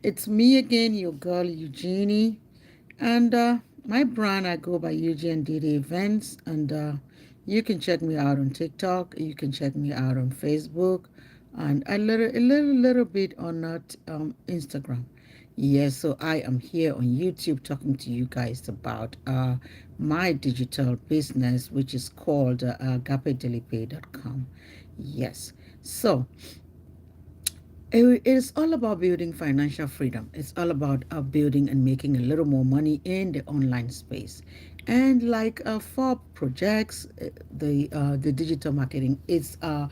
It's me again, your girl Eugenie, and my brand I go by Eugene Didi Events, and you can check me out on TikTok. You can check me out on Facebook, and a little bit on Instagram. Yes, so I am here on YouTube talking to you guys about my digital business, which is called agapedelipe.com. Yes, so it is all about building financial freedom. It's all about building and making a little more money in the online space. And like for projects, the digital marketing is a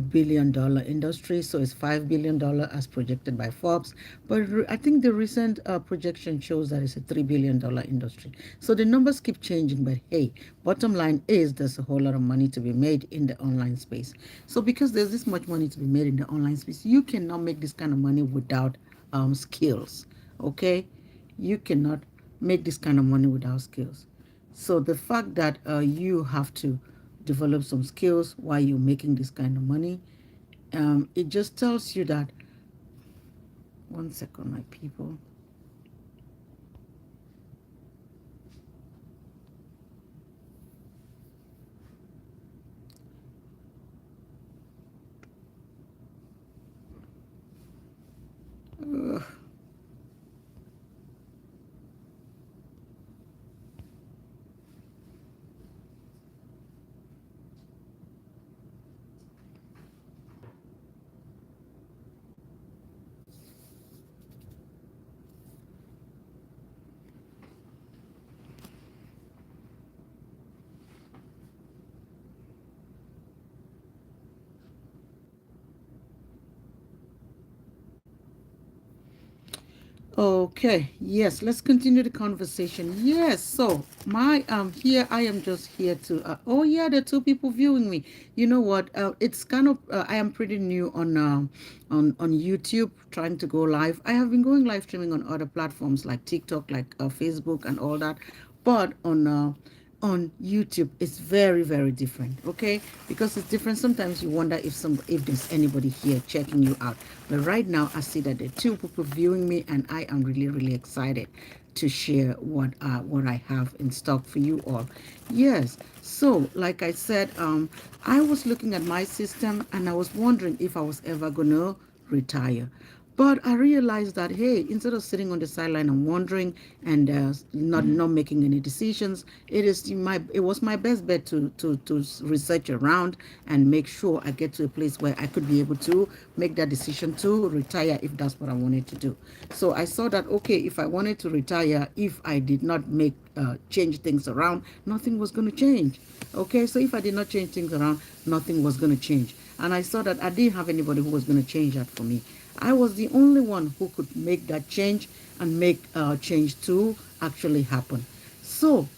billion-dollar industry. So it's $5 billion as projected by Forbes. But I think the recent projection shows that it's a $3 billion industry. So the numbers keep changing. But hey, bottom line is there's a whole lot of money to be made in the online space. So because there's this much money to be made in the online space, you cannot make this kind of money without skills. Okay, you cannot make this kind of money without skills. So the fact that you have to develop some skills while you're making this kind of money, it just tells you that. One second, my people. Ugh. Okay, yes, let's continue the conversation. Yes, so my here I am just here to oh yeah, there are two people viewing me. You know what? It's kind of I am pretty new on YouTube trying to go live. I have been going live streaming on other platforms like TikTok, like Facebook and all that. But on YouTube, it's very different. Okay, because it's different. Sometimes you wonder if there's anybody here checking you out. But right now, I see that there are two people viewing me, and I am really excited to share what I have in stock for you all. Yes. So, like I said, I was looking at my system, and I was wondering if I was ever gonna retire. But I realized that hey, instead of sitting on the sideline and wondering and not making any decisions, it was my best bet to research around and make sure I get to a place where I could be able to make that decision to retire if that's what I wanted to do. So I saw that okay, if I wanted to retire, if I did not make change things around, nothing was going to change. Okay, so if I did not change things around, nothing was going to change. And I saw that I didn't have anybody who was going to change that for me. I was the only one who could make that change and make change to actually happen. So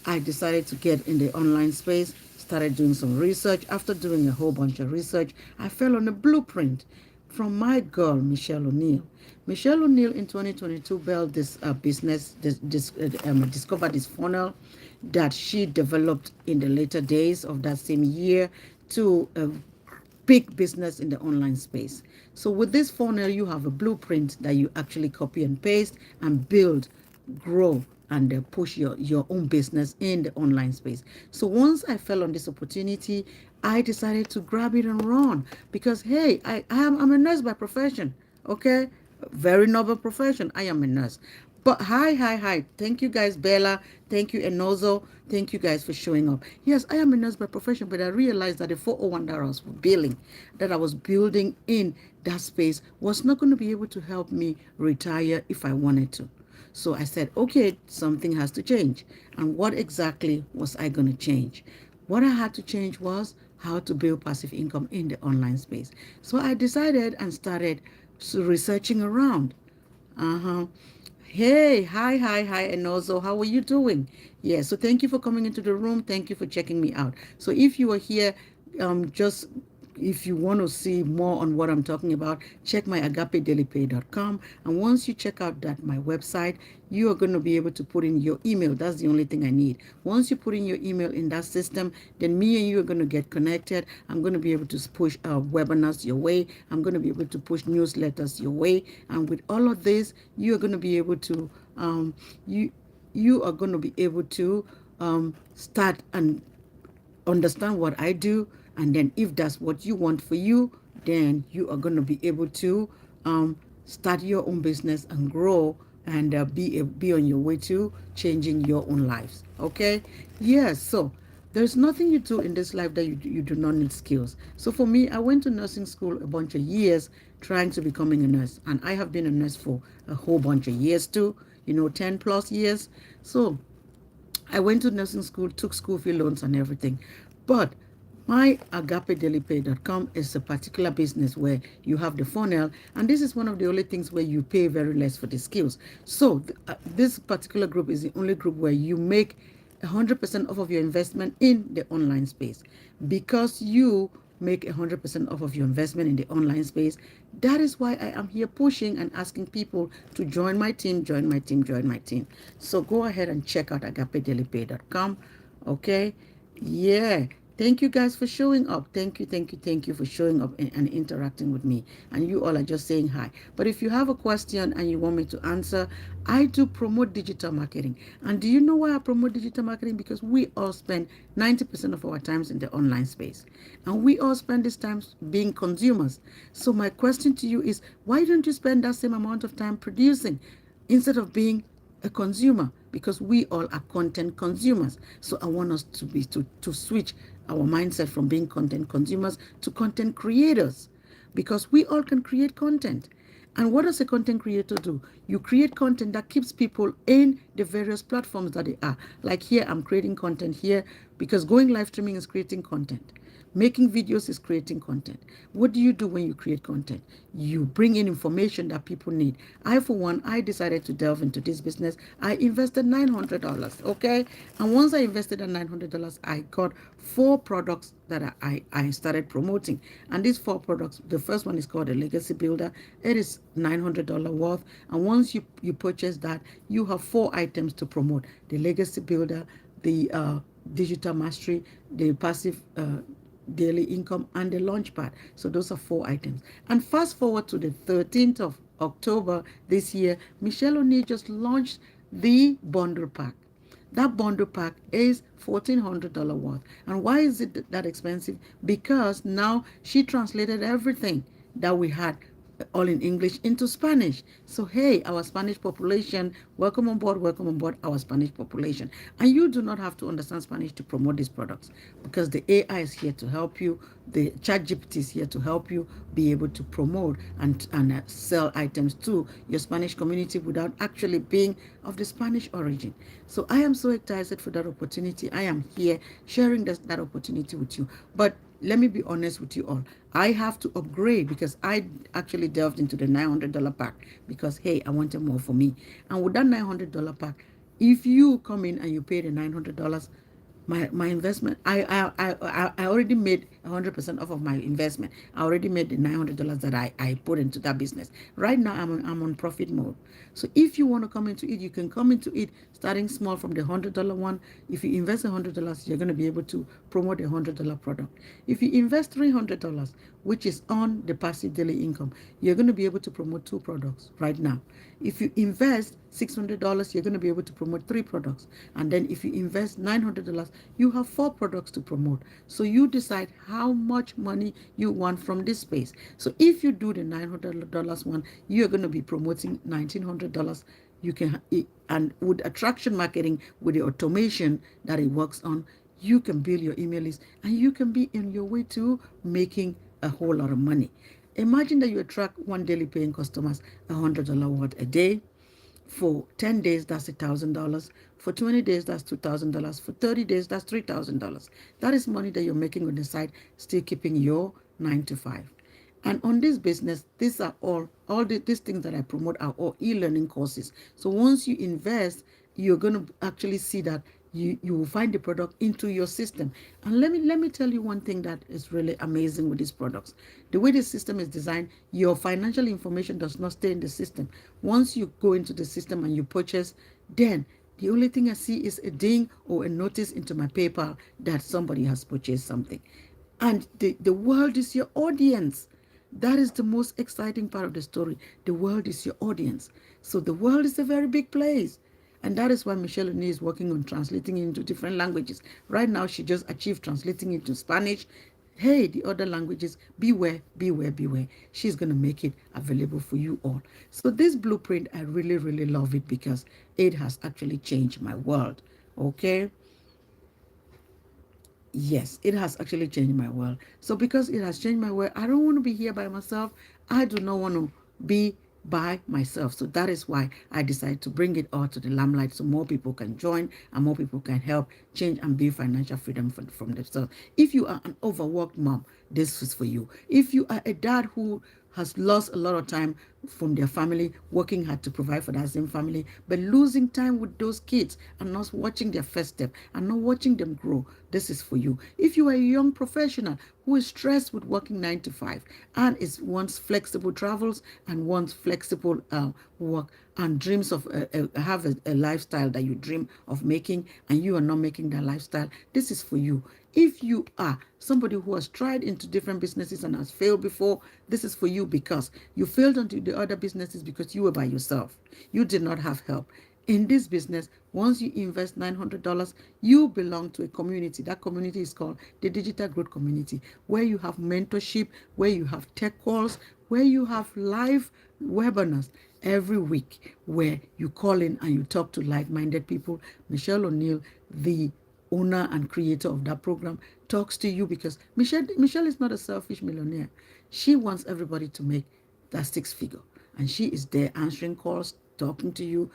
I decided to get in the online space, started doing some research. After doing a whole bunch of research, I fell on a blueprint from my girl, Michelle O'Neill. Michelle O'Neill in 2022 built this business, discovered this funnel that she developed in the later days of that same year to big business in the online space. So with this funnel, you have a blueprint that you actually copy and paste and build, grow, and push your own business in the online space. So once I fell on this opportunity, I decided to grab it and run because hey, I'm a nurse by profession. Okay, very noble profession. I am a nurse. But hi. Thank you guys, Bella. Thank you, Enozo. Thank you guys for showing up. Yes, I am a nurse by profession, but I realized that the 401 that I was billing, that I was building in that space was not going to be able to help me retire if I wanted to. So I said, okay, something has to change. And what exactly was I going to change? What I had to change was how to build passive income in the online space. So I decided and started researching around. Uh-huh. Hey, hi, and also, how are you doing? Yeah, so thank you for coming into the room. Thank you for checking me out. So if you are here, just if you want to see more on what I'm talking about, check my agapedailypay.com. And once you check out that my website, you are going to be able to put in your email. That's the only thing I need. Once you put in your email in that system, then me and you are going to get connected. I'm going to be able to push webinars your way. I'm going to be able to push newsletters your way. And with all of this, you are going to be able to you you are going to be able to start and understand what I do, and then if that's what you want for you, then you are going to be able to start your own business and grow and be on your way to changing your own lives. Okay? Yes. So there's nothing you do in this life that you do not need skills. So for me, I went to nursing school a bunch of years trying to becoming a nurse, and I have been a nurse for a whole bunch of years too. 10 plus years. So I went to nursing school, took school fee loans and everything. But my agapedailypay.com is a particular business where you have the funnel, and this is one of the only things where you pay very less for the skills. So this particular group is the only group where you make 100% off of your investment in the online space. Because you make 100% off of your investment in the online space, that is why I am here pushing and asking people to join my team, join my team, join my team. So go ahead and check out agapedailypay.com. Okay? Yeah. Thank you guys for showing up. Thank you, thank you, thank you for showing up and interacting with me. And you all are just saying hi. But if you have a question and you want me to answer, I do promote digital marketing. And do you know why I promote digital marketing? Because we all spend 90% of our times in the online space. And we all spend this time being consumers. So my question to you is, why don't you spend that same amount of time producing instead of being a consumer? Because we all are content consumers. So I want us to switch our mindset from being content consumers to content creators, because we all can create content. And what does a content creator do? You create content that keeps people in the various platforms that they are. Like here, I'm creating content here because going live streaming is creating content. Making videos is creating content. What do you do when you create content? You bring in information that people need. I, for one, I decided to delve into this business. I invested $900, okay? And once I invested that $900, I got 4 products that I started promoting. And these 4 products, the first one is called a Legacy Builder. It is $900 worth. And once you purchase that, you have 4 items to promote: the Legacy Builder, the Digital Mastery, the Passive daily income, and the launch pad. So those are 4 items. And fast forward to the 13th of October this year, Michelle O'Neill just launched the bundle pack. That bundle pack is $1,400 worth. And why is it that expensive? Because now she translated everything that we had all in English into Spanish. So, hey, our Spanish population, welcome on board, our Spanish population. And you do not have to understand Spanish to promote these products, because the AI is here to help you. The ChatGPT is here to help you be able to promote and sell items to your Spanish community without actually being of the Spanish origin. So I am so excited for that opportunity. I am here sharing that opportunity with you. But let me be honest with you all. I have to upgrade because I actually delved into the $900 pack because, hey, I wanted more for me. And with that $900 pack, if you come in and you pay the $900, my investment, I already made 100% off of my investment. I already made the $900 that I put into that business. Right now I'm on profit mode. So if you want to come into it, you can come into it starting small from the $100 one. If you invest $100, you're going to be able to promote a $100 product. If you invest $300, which is on the passive daily income, you're going to be able to promote 2 products right now. If you invest $600, you're going to be able to promote 3 products. And then if you invest $900, you have 4 products to promote. So you decide how much money you want from this space. So if you do the $900 one, you're going to be promoting $1,900. You can, and with attraction marketing, with the automation that it works on, you can build your email list and you can be in your way to making a whole lot of money. Imagine that you attract one daily paying customers $100 worth a day. For 10 days, that's $1,000. For 20 days, that's $2,000. For 30 days, that's $3,000. That is money that you're making on the side, still keeping your 9 to 5. And on this business, these are these things that I promote are all e-learning courses. So once you invest, you're going to actually see that you will find the product into your system. And let me tell you one thing that is really amazing with these products. The way the system is designed, your financial information does not stay in the system. Once you go into the system and you purchase, then the only thing I see is a ding or a notice into my PayPal that somebody has purchased something. And the world is your audience. That is the most exciting part of the story. The world is your audience. So the world is a very big place. And that is why Michelle O'Neill is working on translating into different languages. Right now, she just achieved translating into Spanish. Hey, the other languages, beware, beware, beware. She's going to make it available for you all. So this blueprint, I really, really love it because it has actually changed my world. Okay. Yes, it has actually changed my world. So because it has changed my world, I don't want to be here by myself. I do not want to be by myself. So that is why I decided to bring it all to the limelight so more people can join and more people can help change and build financial freedom from themselves. If you are an overworked mom, this is for you. If you are a dad who has lost a lot of time from their family, working hard to provide for that same family, but losing time with those kids and not watching their first step and not watching them grow. This is for you. If you are a young professional who is stressed with working 9 to 5 and is wants flexible travels and wants flexible work and dreams of have a lifestyle that you dream of making and you are not making that lifestyle, this is for you. If you are somebody who has tried into different businesses and has failed before, this is for you because you failed into the other businesses because you were by yourself. You did not have help. In this business, once you invest $900, you belong to a community. That community is called the Digital Growth Community, where you have mentorship, where you have tech calls, where you have live webinars every week, where you call in and you talk to like-minded people. Michelle O'Neill, the owner and creator of that program, talks to you because Michelle is not a selfish millionaire. She wants everybody to make that six figure. And she is there answering calls, talking to you,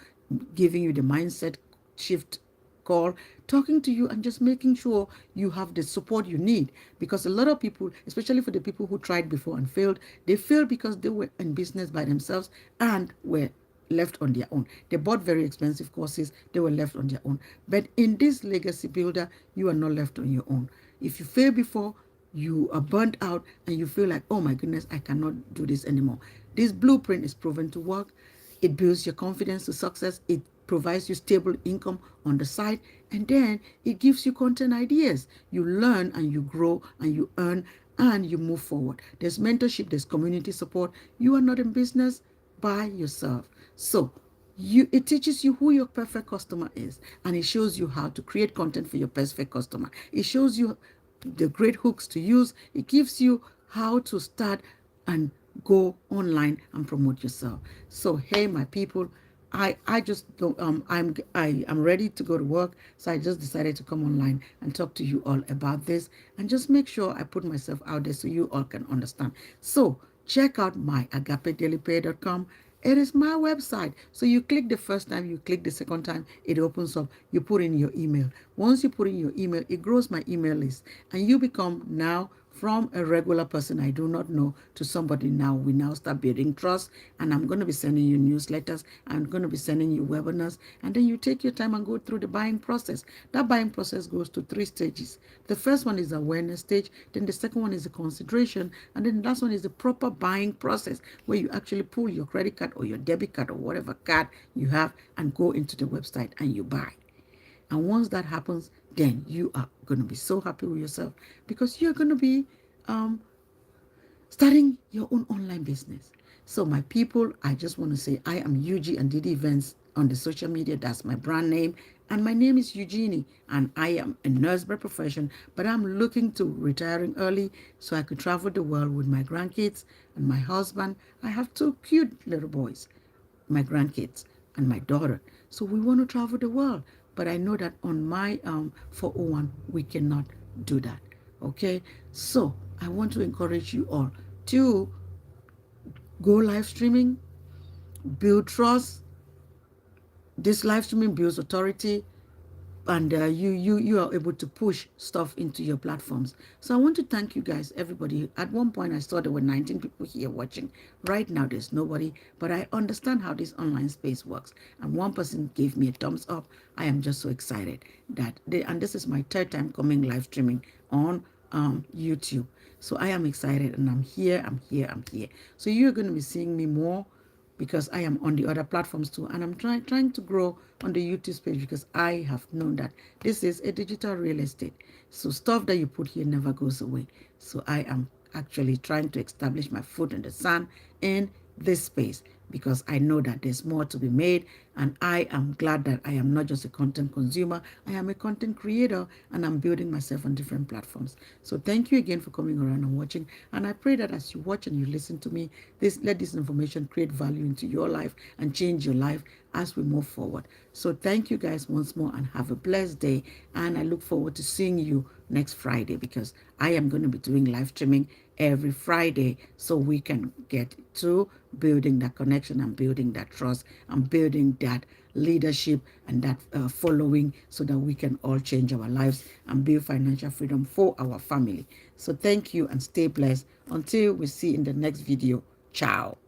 giving you the mindset shift call, talking to you and just making sure you have the support you need. Because a lot of people, especially for the people who tried before and failed, they failed because they were in business by themselves and were left on their own. They bought very expensive courses, they were left on their own. But in this legacy builder, you are not left on your own. If you failed before, you are burnt out and you feel like, oh my goodness, I cannot do this anymore. This blueprint is proven to work. It builds your confidence to success. It provides you stable income on the side. And then it gives you content ideas. You learn and you grow and you earn and you move forward. There's mentorship, there's community support. You are not in business by yourself. So it teaches you who your perfect customer is, and it shows you how to create content for your perfect customer. It shows you the great hooks to use. It gives you how to start and go online and promote yourself. So hey, my people, I just don't I'm ready to go to work, so I just decided to come online and talk to you all about this and just make sure I put myself out there so you all can understand. So check out my agapedailypay.com. It is my website. So you click the first time, you click the second time, it opens up. You put in your email. Once you put in your email, it grows my email list. And you become now from a regular person I do not know to somebody now. We now start building trust. And I'm going to be sending you newsletters. I'm going to be sending you webinars. And then you take your time and go through the buying process. That buying process goes to 3 stages. The first one is the awareness stage. Then the second one is the consideration. And then the last one is the proper buying process, where you actually pull your credit card or your debit card or whatever card you have and go into the website and you buy. And once that happens, then you are going to be so happy with yourself because you're going to be um, starting your own online business. So my people, I just want to say I am Eugenie and Didi Events on the social media. That's my brand name. And my name is Eugenie, and I am a nurse by profession, but I'm looking to retiring early so I could travel the world with my grandkids and my husband. I have 2 cute little boys, my grandkids and my daughter. So we want to travel the world. But I know that on my 401, we cannot do that. Okay? So I want to encourage you all to go live streaming, build trust. This live streaming builds authority. and you are able to push stuff into your platforms. So I want to thank you guys, everybody. At one point I saw there were 19 people here watching. Right now there's nobody, but I understand how this online space works, and one person gave me a thumbs up. I am just so excited that and this is my third time coming live streaming on YouTube. So I am excited, and I'm here. So you're going to be seeing me more, because I am on the other platforms too, and I'm trying to grow on the YouTube page, because I have known that this is a digital real estate. So stuff that you put here never goes away. So I am actually trying to establish my foot in the sand in this space, because I know that there's more to be made, and I am glad that I am not just a content consumer, I am a content creator, and I'm building myself on different platforms. So thank you again for coming around and watching, and I pray that as you watch and you listen to me, let this information create value into your life and change your life as we move forward. So thank you guys once more, and have a blessed day, and I look forward to seeing you next Friday, because I am going to be doing live streaming every Friday, so we can get to building that connection and building that trust and building that leadership and that following, so that we can all change our lives and build financial freedom for our family. So thank you, and stay blessed until we see in the next video. Ciao.